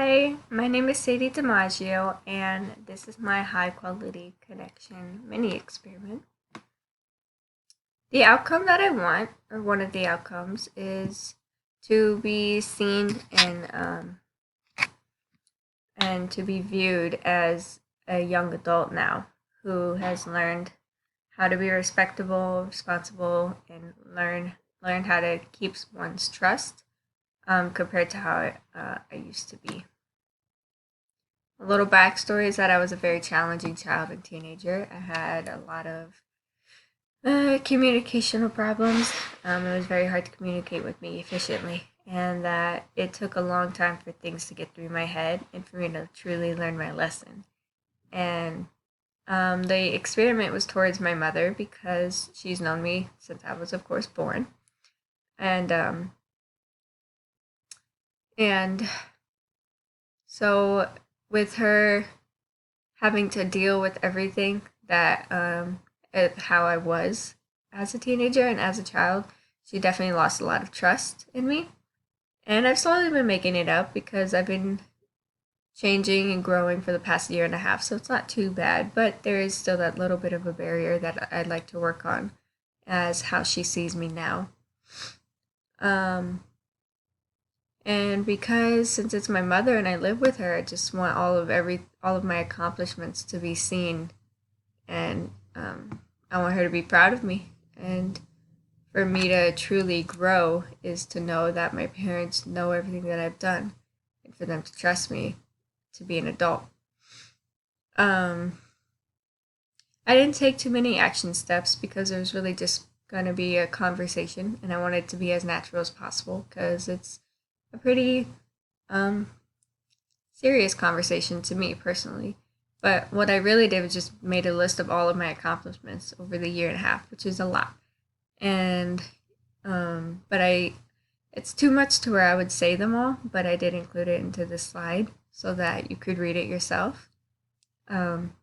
Hi, my name is Sadie DiMaggio, and this is my high quality connection mini experiment. The outcome that I want, or one of the outcomes, is to be seen and to be viewed as a young adult now who has learned how to be respectable, responsible, and learn how to keep one's trust compared to how I used to be. A little backstory is that I was a very challenging child and teenager. I had a lot of communicational problems. It was very hard to communicate with me efficiently, and that it took a long time for things to get through my head and for me to truly learn my lesson. And the experiment was towards my mother because she's known me since I was, of course, born. And and so with her having to deal with everything that how I was as a teenager and as a child, she definitely lost a lot of trust in me. And I've slowly been making it up because I've been changing and growing for the past year and a half, so it's not too bad. But there is still that little bit of a barrier that I'd like to work on as how she sees me now. Um, and because since it's my mother and I live with her, I just want all of my accomplishments to be seen, and I want her to be proud of me. And for me to truly grow is to know that my parents know everything that I've done, and for them to trust me to be an adult. Um, I didn't take too many action steps because it was really just going to be a conversation, and I wanted it to be as natural as possible because it's a pretty um, serious conversation to me personally. But what I really did was just made a list of all of my accomplishments over the year and a half, which is a lot. And but it's too much to where I would say them all, but I did include it into the slide so that you could read it yourself. Um,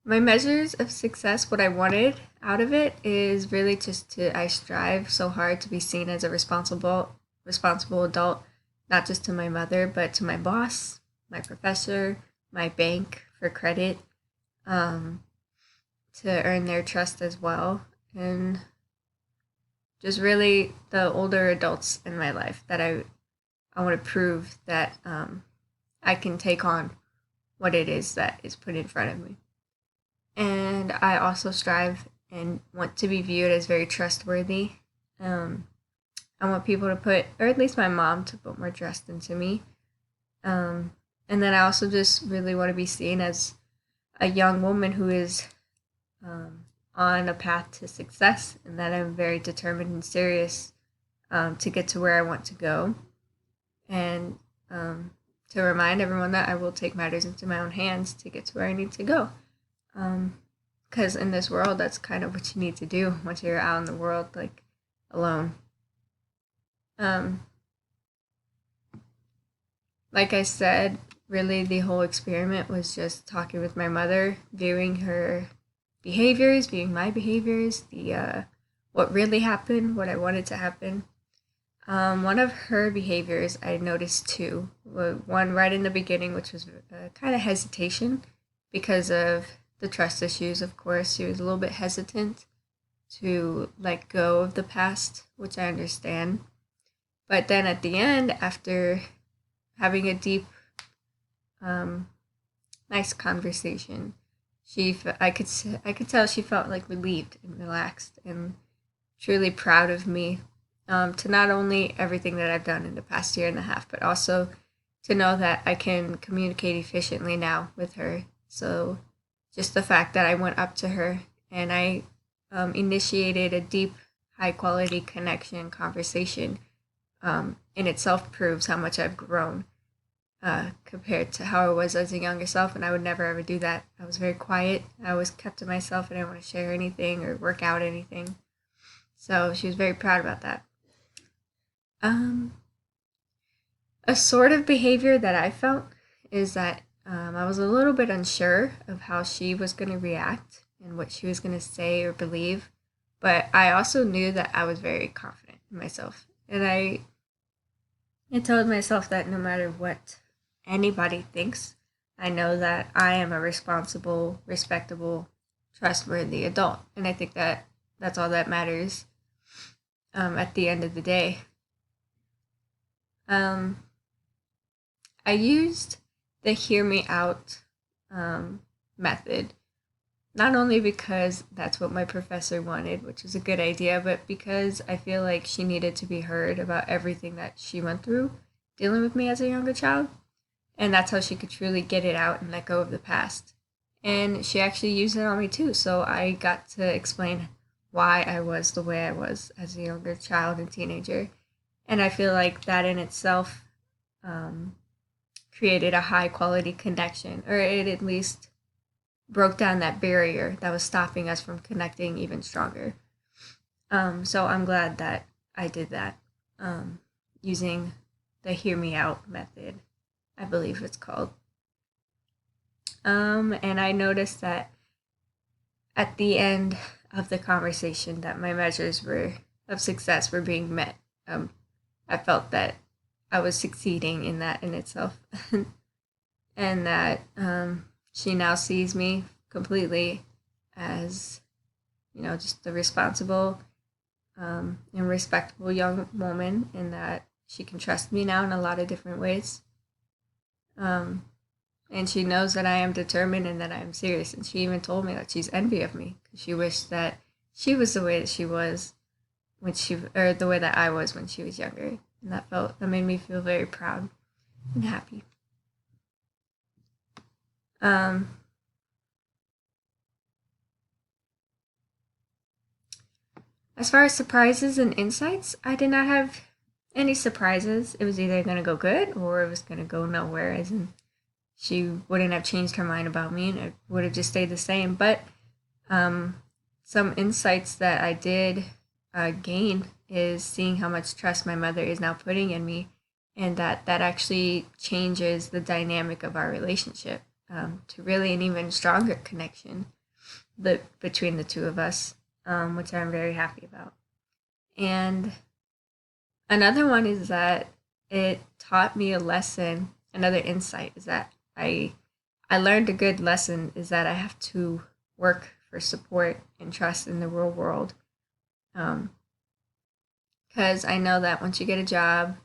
my measures of success, what I wanted out of it is really just to I strive so hard to be seen as a responsible adult, not just to my mother, but to my boss, my professor, my bank for credit, um, to earn their trust as well, and just really the older adults in my life that I want to prove that I can take on what it is that is put in front of me. And I also strive and want to be viewed as very trustworthy. Um, I want people to put, or at least my mom, to put more trust into me. Um, and then I also just really want to be seen as a young woman who is um, on a path to success, and that I'm very determined and serious to get to where I want to go. And to remind everyone that I will take matters into my own hands to get to where I need to go. Because in this world, that's kind of what you need to do once you're out in the world, like alone. Um, like I said, really the whole experiment was just talking with my mother, viewing her behaviors, viewing my behaviors, the what really happened, what I wanted to happen. One of her behaviors I noticed too. One right in the beginning, which was kind of hesitation because of the trust issues, of course. She was a little bit hesitant to let go of the past, which I understand. But then at the end, after having a deep, um, nice conversation, I could tell she felt like relieved and relaxed and truly proud of me, to not only everything that I've done in the past year and a half, but also to know that I can communicate efficiently now with her. So just the fact that I went up to her and I initiated a deep, high quality connection conversation in itself proves how much I've grown compared to how I was as a younger self. And I would never ever do that. I was very quiet. I always kept to myself. I didn't want to share anything or work out anything. So she was very proud about that. Um, a sort of behavior that I felt is that I was a little bit unsure of how she was going to react and what she was going to say or believe. But I also knew that I was very confident in myself. And I told myself that no matter what anybody thinks, I know that I am a responsible, respectable, trustworthy adult. And I think that that's all that matters at the end of the day. Um, I used the hear me out method, not only because that's what my professor wanted, which is a good idea, but because I feel like she needed to be heard about everything that she went through dealing with me as a younger child. And that's how she could truly get it out and let go of the past. And she actually used it on me too. So I got to explain why I was the way I was as a younger child and teenager. And I feel like that in itself um, created a high quality connection, or it at least broke down that barrier that was stopping us from connecting even stronger. So I'm glad that I did that using the hear me out method, I believe it's called. And I noticed that at the end of the conversation that my measures were of success were being met. I felt that I was succeeding in that in itself, and that she now sees me completely as, just a responsible and respectable young woman, and that she can trust me now in a lot of different ways. Um, and she knows that I am determined and that I am serious. And she even told me that she's envy of me because she wished that she was the way that she was or the way that I was when she was younger. And that made me feel very proud and happy. Um, as far as surprises and insights, I did not have any surprises. It was either going to go good or it was going to go nowhere, as in she wouldn't have changed her mind about me and it would have just stayed the same. But um, some insights that I did gain is seeing how much trust my mother is now putting in me, and that actually changes the dynamic of our relationship to really an even stronger connection between the two of us, which I'm very happy about. And another one is that it taught me a lesson. Another insight is that I learned a good lesson is that I have to work for support and trust in the real world. Because I know that once you get a job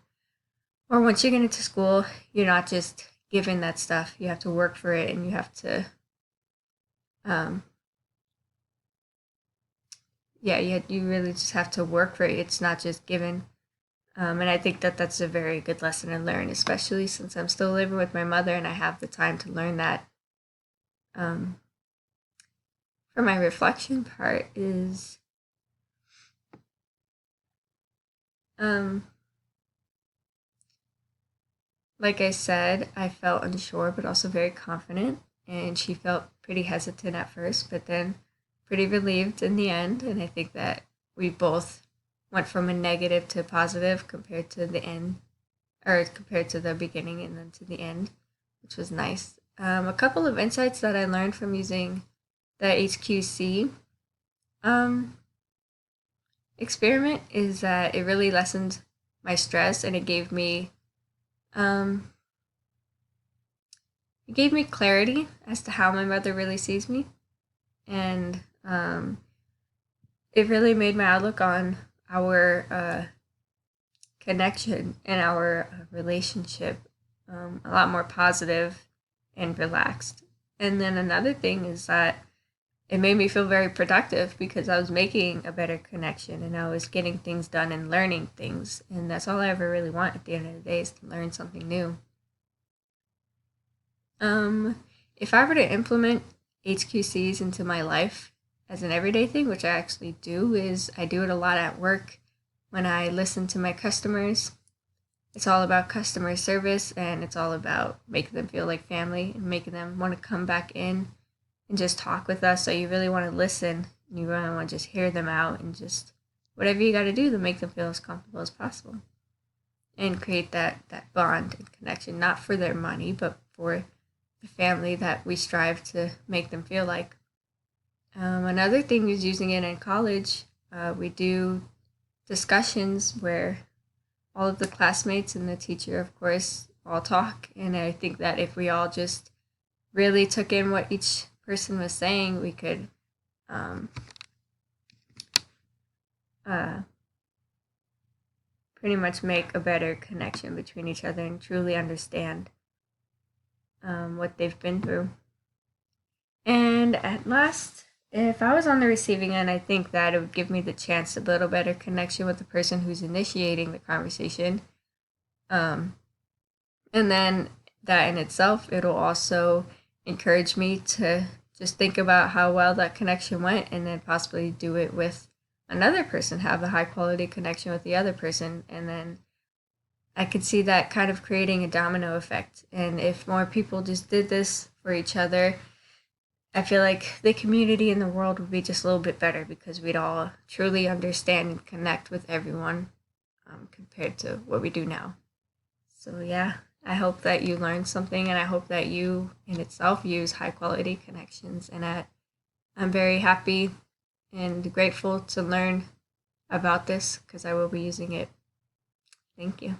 or once you get into school, you're not just given that stuff. You have to work for it, and you have to, um, yeah, you really just have to work for it. It's not just given. And I think that that's a very good lesson to learn, especially since I'm still living with my mother and I have the time to learn that. Um, for my reflection part is, um, like I said, I felt unsure but also very confident, and she felt pretty hesitant at first, but then pretty relieved in the end. And I think that we both went from a negative to positive compared to the end, or compared to the beginning and then to the end, which was nice. A couple of insights that I learned from using the HQC um, experiment is that it really lessened my stress, and um, it gave me clarity as to how my mother really sees me, and it really made my outlook on our connection and our relationship a lot more positive and relaxed. And then another thing is that it made me feel very productive because I was making a better connection and I was getting things done and learning things. And that's all I ever really want at the end of the day, is to learn something new. If I were to implement HQCs into my life as an everyday thing, which I actually do, is I do it a lot at work when I listen to my customers. It's all about customer service, and it's all about making them feel like family and making them want to come back in and just talk with us. So you really want to listen, and you really want to just hear them out and just whatever you got to do to make them feel as comfortable as possible and create that bond and connection, not for their money, but for the family that we strive to make them feel like. Another thing is using it in college. We do discussions where all of the classmates and the teacher, of course, all talk. And I think that if we all just really took in what each person was saying, we could um, uh, pretty much make a better connection between each other and truly understand what they've been through. And at last, if I was on the receiving end, I think that it would give me the chance to build a better connection with the person who's initiating the conversation. Um, and then that in itself, it'll also encourage me to just think about how well that connection went and then possibly do it with another person, have a high quality connection with the other person. And then I could see that kind of creating a domino effect. And if more people just did this for each other, I feel like the community in the world would be just a little bit better because we'd all truly understand and connect with everyone compared to what we do now. So, yeah, I hope that you learned something and I hope that you in itself use high quality connections. And I'm very happy and grateful to learn about this because I will be using it. Thank you.